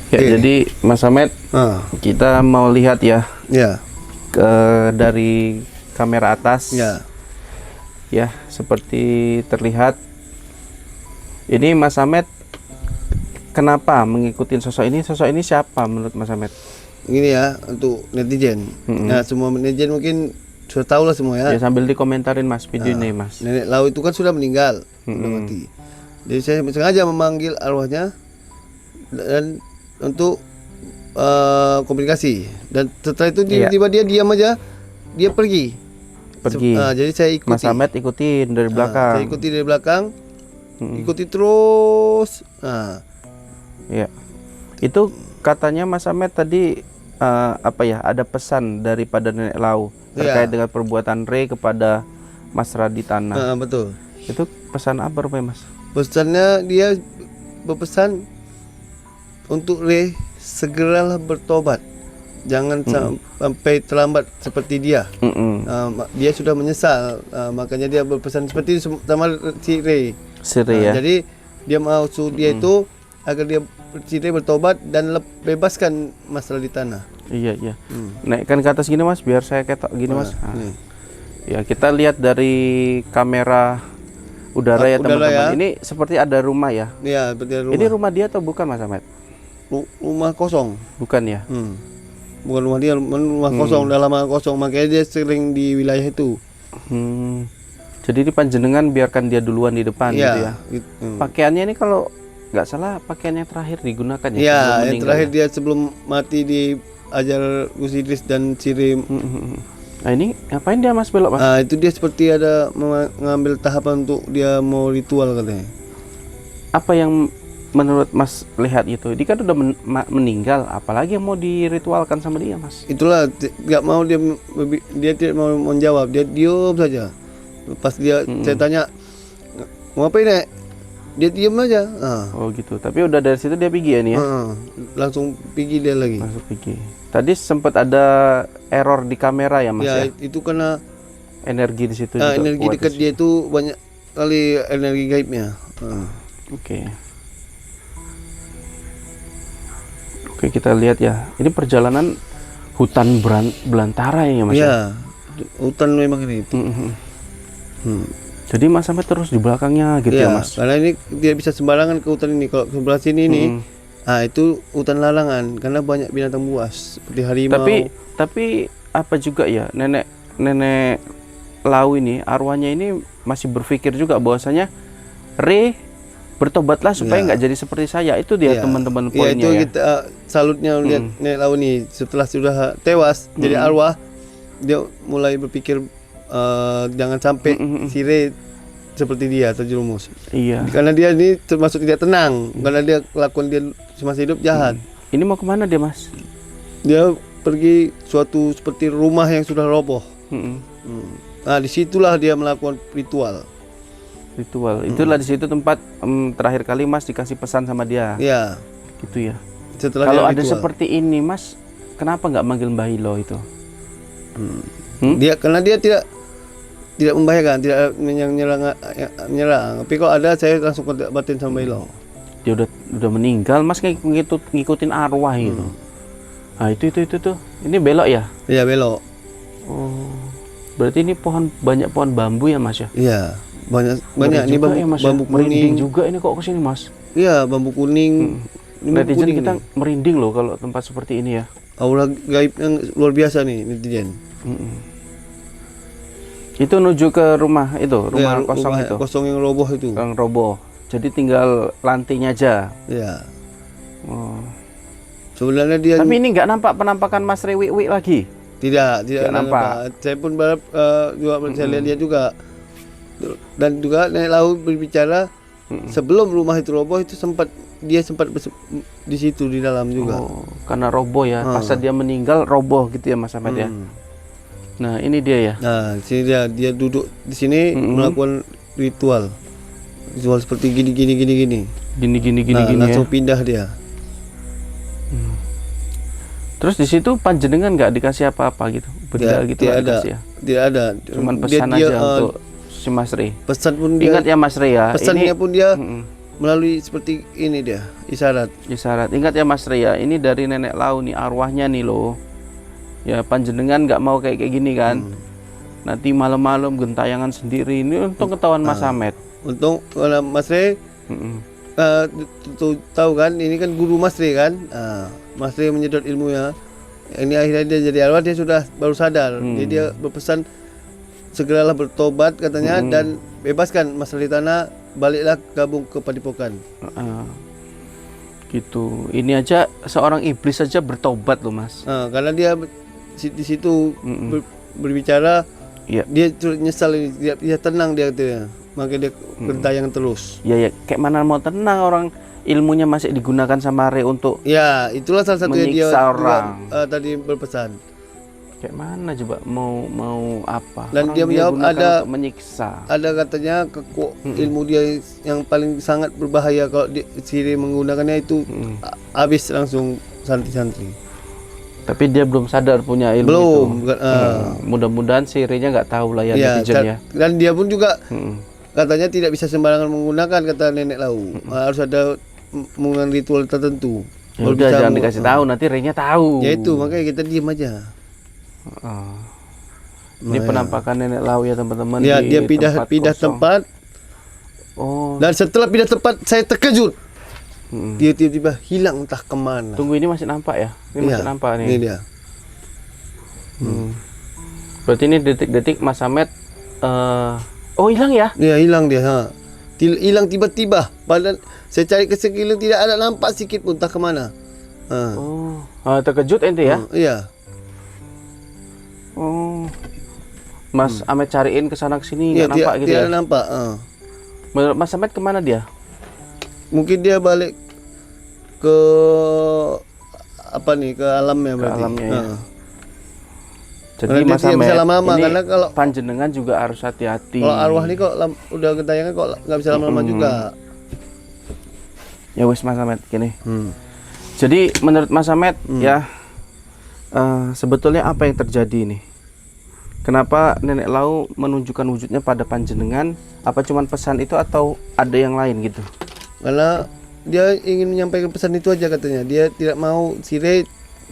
Ya, jadi Mas Samet, kita mau lihat ya, dari kamera atas. Ya, seperti terlihat. Ini Mas Samet, kenapa mengikuti sosok ini? Sosok ini siapa menurut Mas Samet? Ini ya, untuk netizen. Nah, semua netizen mungkin sudah tahu lah semua ya. Ya, sambil dikomentarin Mas video ini Mas. Nenek Lau itu kan sudah meninggal, sudah mati. Jadi saya sengaja memanggil arwahnya dan untuk komunikasi. Dan setelah itu tiba-tiba dia diam aja, dia pergi. Jadi saya ikuti. Mas Samet ikutin dari belakang. Saya ikuti dari belakang, ikuti terus. Ya, itu katanya Mas Samet tadi ada pesan daripada Nenek Lau terkait dengan perbuatan Re kepada Mas Raditana. Betul. Itu pesan apa rupanya Mas? Pesannya dia berpesan untuk Re segeralah bertobat, jangan sampai terlambat seperti dia. Dia sudah menyesal, makanya dia berpesan seperti itu sama si Re. Ya? Jadi dia mau dia itu agar dia bertobat dan bebaskan Mas Raditana. Iya. Naikkan ke atas gini Mas, biar saya ketok gini Mas. Ya, kita lihat dari kamera udara ya teman-teman. Ya. Ini seperti ada rumah ya. Iya, seperti ada rumah. Ini rumah dia atau bukan Mas Samet? Rumah kosong. Bukan ya? Bukan rumah dia, rumah kosong, udah lama kosong, makanya dia sering di wilayah itu. Jadi di panjenengan biarkan dia duluan di depan gitu ya. Pakaiannya ini kalau nggak salah pakaian yang terakhir digunakan ya? Iya, yang terakhir dia sebelum mati di ajar Gus Idris dan Sirim. Nah, ini ngapain dia Mas belok Mas? Itu dia seperti ada mengambil tahapan untuk dia mau ritual katanya. Apa yang menurut Mas lihat itu? Dia kan udah meninggal, apalagi yang mau diritualkan sama dia Mas? Itulah, nggak mau dia tidak mau menjawab, dia diam saja. Pas dia saya tanya, mau ngapain Nek? Dia diam aja. Oh gitu. Tapi udah dari situ dia pergi ya nih ya? Langsung pergi dia lagi. Langsung pergi. Tadi sempat ada error di kamera ya Mas ya? Itu karena energi di situ. Energi dekat dia itu banyak kali energi gaibnya. Oke, kita lihat ya. Ini perjalanan hutan belantara ya Mas? Iya, hutan memang ini. Jadi Mas sampai terus di belakangnya gitu ya Mas? Karena ini dia bisa sembarangan ke hutan ini. Kalau sebelah sini ini, itu hutan larangan karena banyak binatang buas seperti harimau. Tapi apa juga ya nenek Lau ini arwahnya ini masih berpikir juga bahwasanya Re bertobatlah supaya nggak jadi seperti saya. Itu dia teman-teman poinnya itu ya. Kita salutnya lihat Nenek Lau ini setelah sudah tewas jadi arwah, dia mulai berpikir jangan sampai si Re seperti dia terjerumus. Iya. Karena dia ini termasuk tidak tenang karena dia lakukan dia semasa hidup jahat. Ini mau kemana dia Mas? Dia pergi suatu seperti rumah yang sudah roboh. Nah disitulah dia melakukan ritual. Itulah di situ tempat terakhir kali Mas dikasih pesan sama dia. Iya. Gitu ya. Kalau ada seperti ini Mas, kenapa nggak manggil Mbah Hilo itu? Karena dia tidak membahayakan, tidak menyerang. Tapi kalau ada saya langsung kontak batin sama Mbah Hilo. Dia udah meninggal, Mas ngikutin arwah itu. Nah itu tuh. Ini belok ya? Iya belok. Oh. Berarti ini banyak pohon bambu ya Mas ya? Iya. Banyak ini bambu merinding kuning juga ini kok kesini Mas. Iya bambu kuning. Netizen kita merinding loh kalau tempat seperti ini ya. Aura gaib yang luar biasa nih netizen. Itu menuju ke rumah kosong itu. Kosong yang roboh itu. Yang roboh. Jadi tinggal lantainya aja. Iya. Oh. Sebenarnya dia. Tapi ini nggak nampak penampakan Mas Rewi lagi. Tidak nampak. Saya pun juga saya lihat juga. Dan juga Nenek Lau berbicara sebelum rumah itu roboh itu dia sempat di situ di dalam juga. Oh, karena roboh ya. Pas dia meninggal roboh gitu ya Mas Ahmad ya. Nah, ini dia ya. Nah, sini dia duduk di sini melakukan ritual. Ritual seperti gini. Gini langsung ya. Pindah dia. Terus di situ panjenengan nggak dikasih apa-apa gitu? Benda gitu nggak dikasih ya? Tidak ada. Cuman pesan aja untuk si Mas Re. Pesan pun ingat ya Mas Re ya. Pesannya pun dia melalui seperti ini dia isyarat. Isyarat. Ingat ya Mas Rey ya, ini dari nenek Lau nih arwahnya nih loh. Ya panjenengan nggak mau kayak gini kan. Nanti malam-malam gentayangan sendiri. Ini untung ketahuan Mas Samet. Untung kalau Mas Rey tahu kan, ini kan guru Mas Rey kan. Mas Rey menyedot ilmunya. Ini akhirnya dia jadi arwah, dia sudah baru sadar. Jadi dia berpesan segeralah bertobat katanya dan bebaskan Mas Ritana, baliklah gabung ke Padepokan. Gitu. Ini aja seorang iblis saja bertobat loh Mas. Karena dia di situ berbicara, dia nyesal, dia tenang dia katanya. Makanya dia gentayangan terus. Ya kayak mana mau tenang, orang ilmunya masih digunakan sama Re untuk ya itulah salah satu yang dia orang. Tadi berpesan. Kayak mana coba mau apa? Dan Orang dia menjawab ada menyiksa. Ada katanya ilmu dia yang paling sangat berbahaya, kalau Sire menggunakannya itu habis langsung santri-santri. Tapi dia belum sadar punya ilmu belum, itu. Mudah-mudahan Sirenya nggak tahu lah ya netizen ya. Dan dia pun juga katanya tidak bisa sembarangan menggunakan, kata nenek Lau. Harus ada menggunakan ritual tertentu. Ya udah jangan dikasih tahu, nanti Renya tahu. Ya itu makanya kita diam aja. Ini penampakan nenek Lau ya teman-teman. Ya, dia pindah tempat. Dan setelah pindah tempat saya terkejut. Dia tiba-tiba hilang entah kemana. Tunggu, ini masih nampak ya? Ini masih nampak nih. Ini dia. Berarti ini detik-detik Mas Samet hilang ya? Iya, hilang dia. Hilang tiba-tiba. Padahal saya cari ke sekeliling tidak ada nampak sikit pun, entah kemana. Terkejut ente ya? Iya. Mas Samet cariin ke sana ke sini nggak nampak gitu tidak ya? Tidak nampak. Menurut Mas Samet kemana dia? Mungkin dia balik ke ke alamnya berarti. Alamnya ya. Jadi Mas Samet ini karena kalau panjenengan juga harus hati-hati. Kalau arwah ini kok udah gentayangan kok nggak bisa lama-lama juga. Ya wes Mas Samet gini. Jadi menurut Mas Samet ya sebetulnya apa yang terjadi nih? Kenapa nenek Lau menunjukkan wujudnya pada panjenengan? Apa cuman pesan itu atau ada yang lain gitu? Karena dia ingin menyampaikan pesan itu aja katanya. Dia tidak mau Sire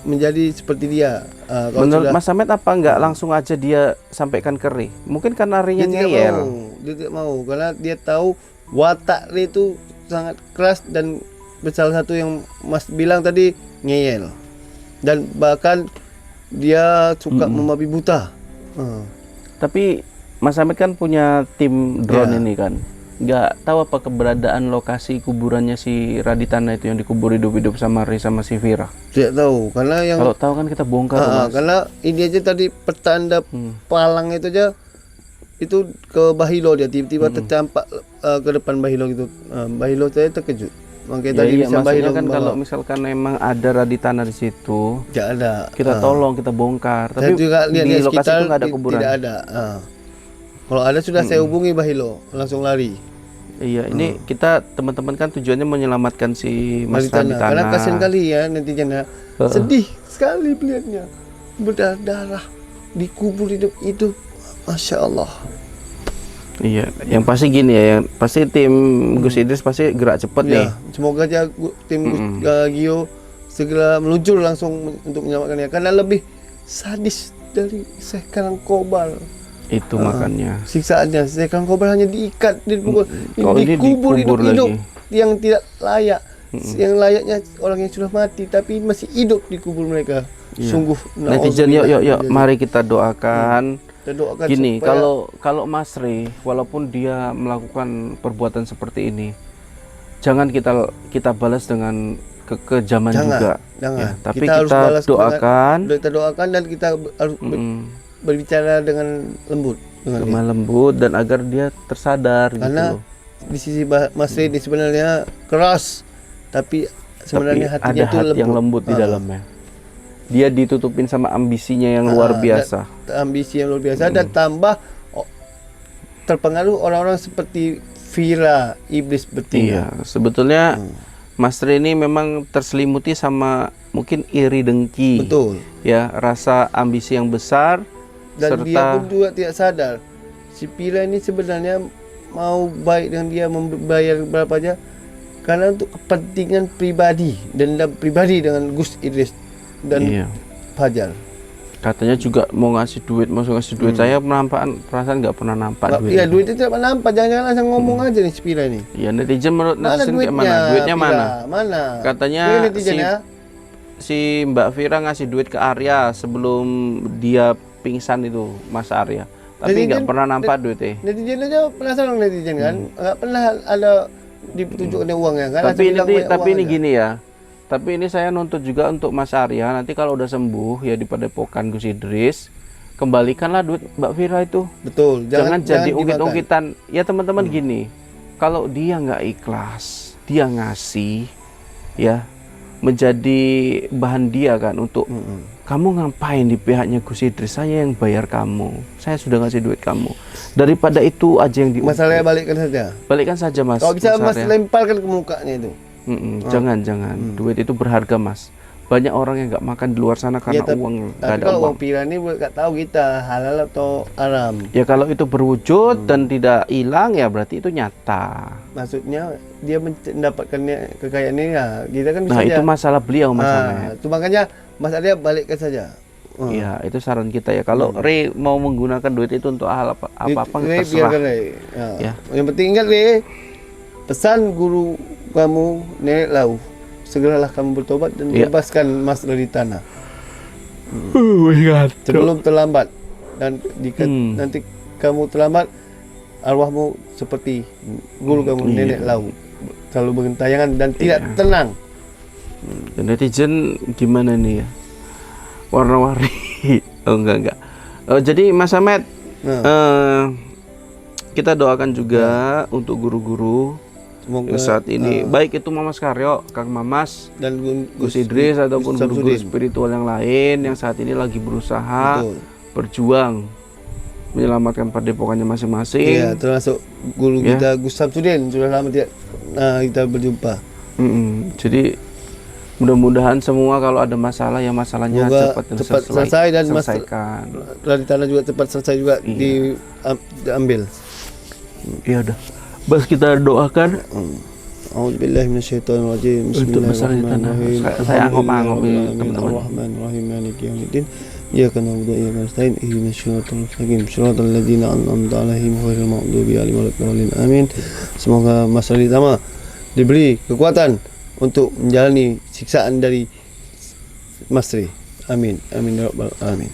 menjadi seperti dia. Menurut Mas Samet apa enggak langsung aja dia sampaikan ke Re? Mungkin karena Re-nya ngeyel. Dia tidak mau karena dia tahu watak Re itu sangat keras dan salah satu yang Mas bilang tadi ngeyel. Dan bahkan dia suka membabi buta. Tapi Mas Samet kan punya tim drone ini kan. Nggak tahu apa keberadaan lokasi kuburannya si Raditana itu yang dikubur hidup-hidup sama Re sama si Vira. Tidak tahu karena yang kalau tahu kan kita bongkar. Karena ini aja tadi pertanda palang itu aja itu ke Bahilo, dia tiba-tiba tercampak ke depan Bahilo gitu. Bahilo saya terkejut. Makanya tadi bisa Bahilo kan kalau misalkan memang ada Raditana di situ, tidak ada. Kita tolong, kita bongkar. Tapi juga lihat di lokasi sekitar itu nggak ada kuburan. Tidak ada. Kalau ada sudah saya hubungi Bahilo, langsung lari. Iya, ini kita teman-teman kan tujuannya menyelamatkan si Mas Raditana. Karena kasihan kali ya netizennya. Sedih sekali melihatnya. Berdarah dikubur hidup-hidup. Masya Allah. Iya, yang pasti gini ya, yang pasti tim Gus Idris pasti gerak cepat nih. Semoga aja tim Gio segera meluncur langsung untuk menyelamatkannya karena lebih sadis dari Syekh Karangkobar. Itu makanya siksaannya Syekh Karangkobar hanya diikat, dikubur hidup-hidup yang tidak layak. Yang layaknya orang yang sudah mati tapi masih hidup dikubur mereka. Sungguh netizen, yuk mari kita doakan. Gini, kalau Mas Re walaupun dia melakukan perbuatan seperti ini, jangan kita balas dengan kekejaman juga. Jangan. Ya, tapi kita doakan dan kita harus berbicara dengan lembut. Lemah lembut dan agar dia tersadar. Karena gitu. Di sisi Mas Re ini sebenarnya keras, tapi sebenarnya hatinya itu yang lembut di dalamnya. Dia ditutupin sama ambisinya yang luar biasa. Ambisi yang luar biasa dan tambah terpengaruh orang-orang seperti Vira, iblis betina. Iya, sebetulnya Mas Re ini memang terselimuti sama mungkin iri dengki. Betul. Ya, rasa ambisi yang besar. Dan serta dia pun juga tidak sadar. Si Vira ini sebenarnya mau baik dengan dia, membayar berapa aja. karena untuk kepentingan pribadi, dendam pribadi dengan Gus Idris dan Iya. Fajar. Katanya juga mau ngasih duit, Saya perasaan nggak pernah nampak duit. Iya, duit itu tidak nampak. Jangan asal ngomong aja nih Spira nih. Iya, netizen menurut Mana netizen kayak duitnya? mana? Duitnya Pira? mana? Mana? Katanya Ini netizen ya. si Mbak Vira ngasih duit ke Arya sebelum dia pingsan itu, Mas Arya. Tapi nggak Netizen- pernah nampak duitnya. Netizen aja penasaran netizen kan. Nggak pernah ada ditunjukkan uangnya kan. Tapi Asal bilang banyak tapi uang ini aja. gini ya. Tapi ini saya nuntut juga untuk Mas Arya, nanti kalau udah sembuh ya di Padepokan Gus Idris, kembalikanlah duit Mbak Vira itu. Betul. Jangan jadi dimakan. ungkit-ungkitan. Ya teman-teman gini, kalau dia nggak ikhlas, dia ngasih, ya menjadi bahan dia kan untuk kamu ngapain di pihaknya Gus Idris, saya yang bayar kamu, saya sudah ngasih duit kamu. Daripada itu aja yang diungkit. Masalahnya balikkan saja. Balikkan saja Mas. Kalau bisa Mas Arya. lemparkan ke mukanya itu. Jangan. Duit itu berharga Mas. Banyak orang yang nggak makan di luar sana karena Ya, uang, nggak Tapi ada kalau uang. uang Pira ini nggak tahu kita halal atau haram. Ya kalau itu berwujud dan tidak hilang ya berarti itu nyata. Maksudnya dia mendapatkan kekayaan ini ya. Kita kan bisa Nah aja. itu masalah beliau Mas Ahmed. Itu makanya Mas Arya balikkan saja. Iya itu saran kita ya. Kalau Re mau menggunakan duit itu untuk hal apa-apa Re, terserah. biarkan Re. Ya. Yang penting ingat Re, pesan guru kamu Nenek Lau, segeralah kamu bertobat dan Iya. bebaskan Mas dari tanah Ingat. sebelum terlambat. Dan jika Hmm. nanti kamu terlambat, arwahmu seperti guru kamu Iya. Nenek Lau, selalu bergentayangan dan tidak Iya. tenang. Dan netizen gimana nih ya? Warna-warni. Oh enggak. Jadi Mas Ahmed, kita doakan juga untuk guru-guru Semoga yang saat ini, baik itu Mamas Karyo, Kang Mamas, dan Gus Idris ataupun Gus guru-guru Samsudin. spiritual yang lain yang saat ini lagi berusaha Betul. berjuang menyelamatkan padepokannya masing-masing. Iya, termasuk guru Ya. kita Gus Samsudin, sudah lama tidak kita berjumpa. Jadi mudah-mudahan semua kalau ada masalah ya masalahnya Semoga cepat cepat selesai dan selesaikan. Dari tanah juga cepat selesai juga Iya. diambil. Ya udah. Bas kita doakan A'udzubillahi minasyaitonirrajim. untuk masalah di tanah. Saya anggap-anggap ini, teman-teman. Bismillahirrahmanirrahim. Maliki yaumiddin. Iyyaka na'budu wa iyyaka nasta'in. Ihdinas siratal mustaqim. Shiratal ladzina an'amta 'alaihim ghairil maghdubi 'alaihim waladdallin. Amin. Semoga Mas Ali Tama diberi kekuatan untuk menjalani siksaan dari Mas Ri. Amin. Amin ya rabbal alamin.